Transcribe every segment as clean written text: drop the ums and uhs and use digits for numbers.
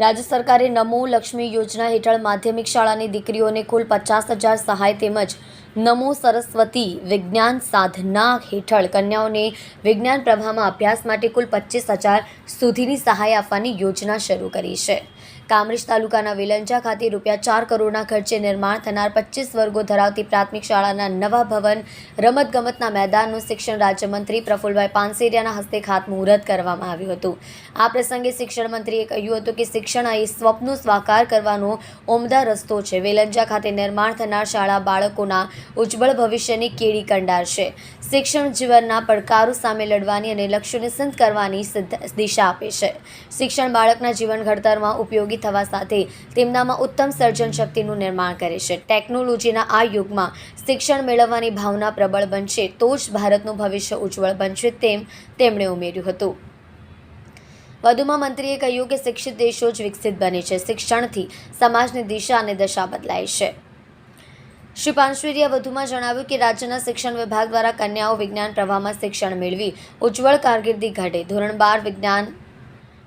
રાજ્ય સરકારે નમો લક્ષ્મી યોજના હેઠળ માધ્યમિક શાળાની દીકરીઓને કુલ 50,000 સહાય તેમજ નમો સરસ્વતી વિજ્ઞાન સાધના હેઠળ કન્યાઓને વિજ્ઞાન પ્રવાહમાં અભ્યાસ માટે કુલ 25,000 સુધીની સહાય આપવાની યોજના શરૂ કરી છે. કામરેજ તાલુકાના વેલંજા ખાતે ₹4 કરોડના ખર્ચે નિર્માણ થનાર 25 વર્ગો ધરાવતી પ્રાથમિક શાળાના નવા ભવન રમતગમતના મેદાનનું શિક્ષણ રાજ્યમંત્રી પ્રફુલભાઈ પાનસેરિયાના હસ્તે ખાતમુહૂર્ત કરવામાં આવ્યું હતું. આ પ્રસંગે શિક્ષણ મંત્રીએ કહ્યું હતું કે શિક્ષણ એ સ્વપ્નો સાકાર કરવાનો ઉમદા રસ્તો છે. વેલંજા ખાતે નિર્માણ થનાર શાળા બાળકોના ઉજ્જવળ ભવિષ્યની કેડી કંડાર છે. શિક્ષણ જીવનના પડકારો સામે લડવાની અને લક્ષ્યોને સિદ્ધ કરવાની દિશા આપે છે. શિક્ષણ બાળકના જીવન ઘડતરમાં ઉપયોગી થવા સાથે તેમનામાં ઉત્તમ સર્જન શક્તિનું નિર્માણ કરે છે. ટેકનોલોજીના આ યુગમાં શિક્ષણ મેળવવાની ભાવના પ્રબળ બનશે તો જ ભારતનું ભવિષ્ય ઉજ્જવળ બનશે તેમ તેમણે ઉમેર્યું હતું. વધુમાં મંત્રીએ કહ્યું કે શિક્ષિત દેશો જ વિકસિત બને છે. શિક્ષણથી સમાજની દિશા અને દશા બદલાય છે. શ્રી પાનસેરિયાએ વધુમાં જણાવ્યું કે રાજ્યના શિક્ષણ વિભાગ દ્વારા કન્યાઓ વિજ્ઞાન પ્રવાહમાં શિક્ષણ મેળવી ઉજ્જવળ કારકિર્દી ઘડે, ધોરણ 12 વિજ્ઞાન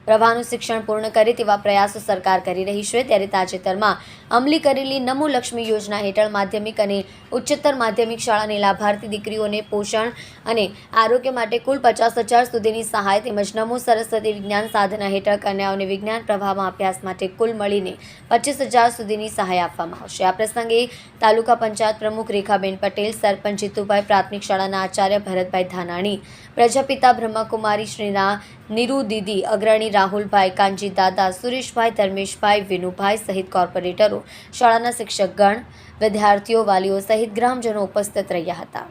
પ્રવાહનું શિક્ષણ પૂર્ણ કરે તેવા પ્રયાસો સરકાર કરી રહી છે. ત્યારે તાજેતરમાં અમલી કરેલી નમો લક્ષ્મી યોજના હેઠળ માધ્યમિક અને ઉચ્ચતર માધ્યમિક શાળાની લાભાર્થી દીકરીઓને પોષણ અને આરોગ્ય માટે કુલ 50,000 સુધીની સહાય તેમજ નમો સરસ્વતી વિજ્ઞાન સાધના હેઠળ કન્યાઓને વિજ્ઞાન પ્રવાહમાં અભ્યાસ માટે કુલ મળીને 25,000 સુધીની સહાય આપવામાં આવશે. આ પ્રસંગે તાલુકા પંચાયત પ્રમુખ રેખાબેન પટેલ, સરપંચ જીતુભાઈ, પ્રાથમિક શાળાના આચાર્ય ભરતભાઈ ધાનાણી, પ્રજાપિતા બ્રહ્માકુમારી શ્રીના નીરુ દીદી, અગ્રણી રાહુલભાઈ, કાંજી દાદા, સુરેશભાઈ, ધર્મેશભાઈ, વિનુભાઈ સહિત કોર્પોરેટરો, શાળાના શિક્ષકગણ, વિદ્યાર્થીઓ, વાલીઓ સહિત ગ્રામજનો ઉપસ્થિત રહ્યા હતા.